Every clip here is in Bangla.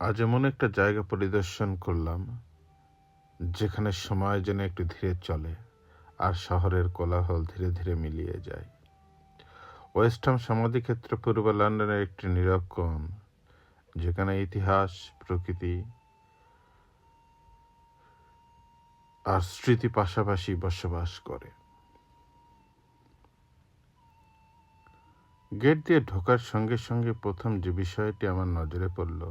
আজ এমন একটা জায়গা পরিদর্শন করলাম যেখানে সময় যেন একটু ধীরে চলে আর শহরের কোলাহল ধীরে ধীরে মিলিয়ে যায়। ওয়েস্ট হাম সমাধিক্ষেত্র পূর্ব লন্ডনের একটি নীরব কোণ, যেখানে ইতিহাস, প্রকৃতি আর স্মৃতি পাশাপাশি বসবাস করে। গেট দিয়ে ঢোকার সঙ্গে সঙ্গে প্রথম যে বিষয়টি আমার নজরে পড়ল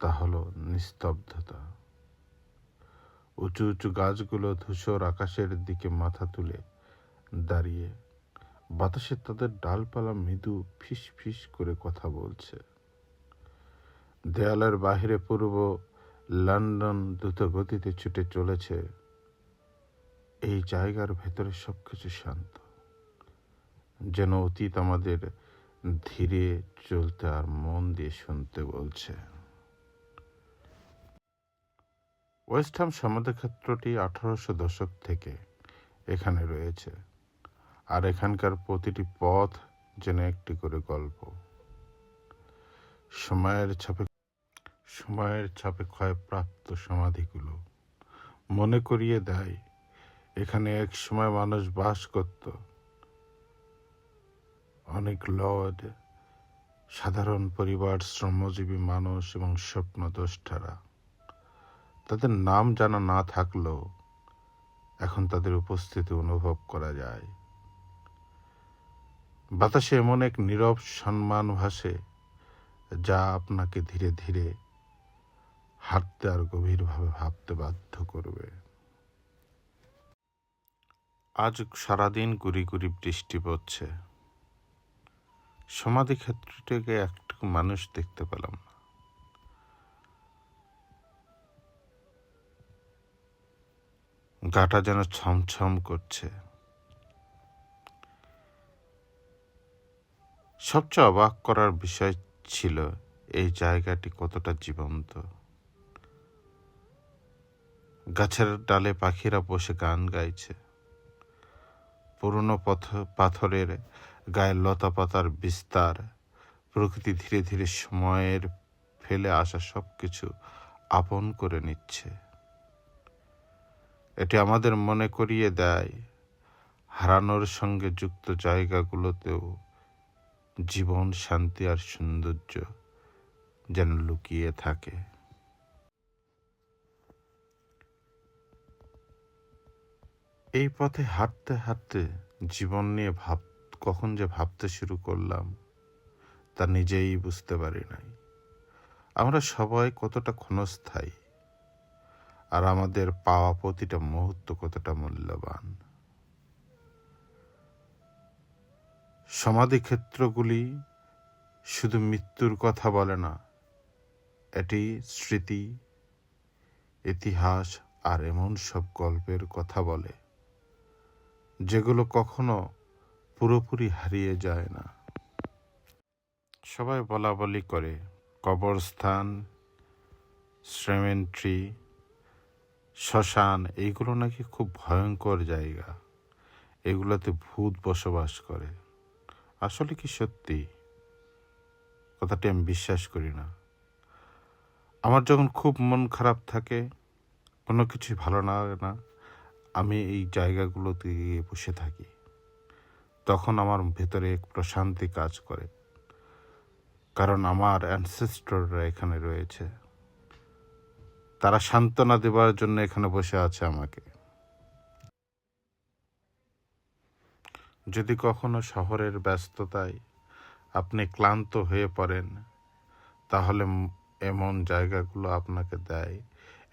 তা হলো নিস্তব্ধতা। উঁচু উঁচু গাছগুলো ধূসর আকাশের দিকে মাথা তুলে দাঁড়িয়ে, বাতাসে তাদের ডালপালা মৃদু ফিস ফিস করে কথা বলছে। দেয়ালের বাহিরে পূর্ব লন্ডন দ্রুত গতিতে ছুটে চলেছে। এই জায়গার ভেতরে সবকিছু শান্ত, যেন অতীত আমাদের ধীরে চলতে আর মন দিয়ে শুনতে বলছে। ওয়েস্ট হাম সমাধিক্ষেত্রটি 1800 দশক থেকে এখানে রয়েছে, আর এখানকার প্রতিটি পথ যেন একটি করে গল্প। সময়ের ছাপে ক্ষয়প্রাপ্ত সমাধিগুলো মনে করিয়ে দেয় এখানে এক সময় মানুষ বাস করত। অনেক লর্ড, সাধারণ পরিবার, শ্রমজীবী মানুষ এবং স্বপ্নদ্রষ্টারা। তাদের নাম জানা না থাকলেও এখন তাদের উপস্থিতি অনুভব করা যায়। বাতাসে এমন এক নীরব সম্মান ভাসে যা আপনাকে ধীরে ধীরে হাঁটতে আর গভীরভাবে ভাবতে বাধ্য করবে। আজ সারাদিন গুড়ি গুড়ি বৃষ্টি পড়ছে। সমাধিক্ষেত্রটিকে একটু মানুষ দেখতে পেলাম না। গাটা যেন ছমছম করছে। সবচেয়ে অবাক করার বিষয় ছিল এই জায়গাটি কতটা জীবন্ত। গাছের ডালে পাখিরা বসে গান গাইছে। পুরনো পাথরের গায়ে লতা পাতার বিস্তার, প্রকৃতি ধীরে ধীরে সময়ের ফেলে আসা সবকিছু আপন করে নিচ্ছে। এটি আমাদের মনে করিয়ে দেয় হারানোর সঙ্গে যুক্ত জায়গাগুলোতেও জীবন, শান্তি আর সৌন্দর্য যেন লুকিয়ে থাকে। এই পথে হাঁটতে হাঁটতে জীবন নিয়ে কখন যে ভাবতে শুরু করলাম তা নিজেই বুঝতে পারি নাই। আমরা সবাই কতটা ক্ষণস্থায়ী, আর আমাদের পাওয়া প্রতিটা মুহূর্ত কতটা মূল্যবান। সমাধিক্ষেত্রগুলি শুধু মৃত্যুর কথা বলে না, এটি স্মৃতি, ইতিহাস আর এমন সব গল্পের কথা বলে যেগুলো কখনো পুরোপুরি হারিয়ে যায় না। সবাই বলা বলি করে কবরস্থান, সেমেন্ট্রি, শ্মশান এইগুলো নাকি খুব ভয়ঙ্কর জায়গা, এগুলোতে ভূত বসবাস করে। আসলে কি সত্যি? কথাটি আমি বিশ্বাস করি না। আমার যখন খুব মন খারাপ থাকে, কোনো কিছু ভালো লাগে না, আমি এই জায়গাগুলোতে গিয়ে বসে থাকি। তখন আমার ভেতরে এক প্রশান্তি কাজ করে, কারণ আমার অ্যানসেস্টররা এখানে রয়েছে। তারা সান্ত্বনা দেবার জন্য এখানে বসে আছে আমাকে। যদি কখনো শহরের ব্যস্ততায় আপনি ক্লান্ত হয়ে পড়েন, তাহলে এমন জায়গাগুলো আপনাকে দেয়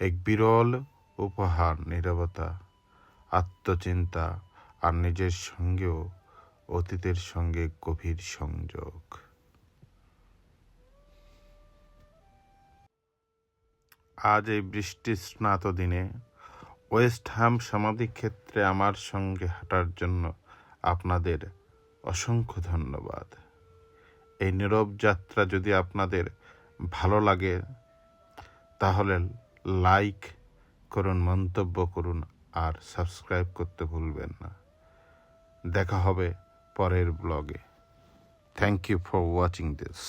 এক বিরল উপহার, নীরবতা, আত্মচিন্তা আর নিজের সঙ্গেও অতীতের সঙ্গে গভীর সংযোগ। আজ এই বৃষ্টি স্নাত দিনে ওয়েস্ট হাম সমাধিক্ষেত্রে আমার সঙ্গে হাঁটার জন্য আপনাদের অসংখ্য ধন্যবাদ। এই নীরব যাত্রা যদি আপনাদের ভালো লাগে তাহলে লাইক করুন, মন্তব্য করুন আর সাবস্ক্রাইব করতে ভুলবেন না। দেখা হবে পরের ব্লগে। Thank you for watching this.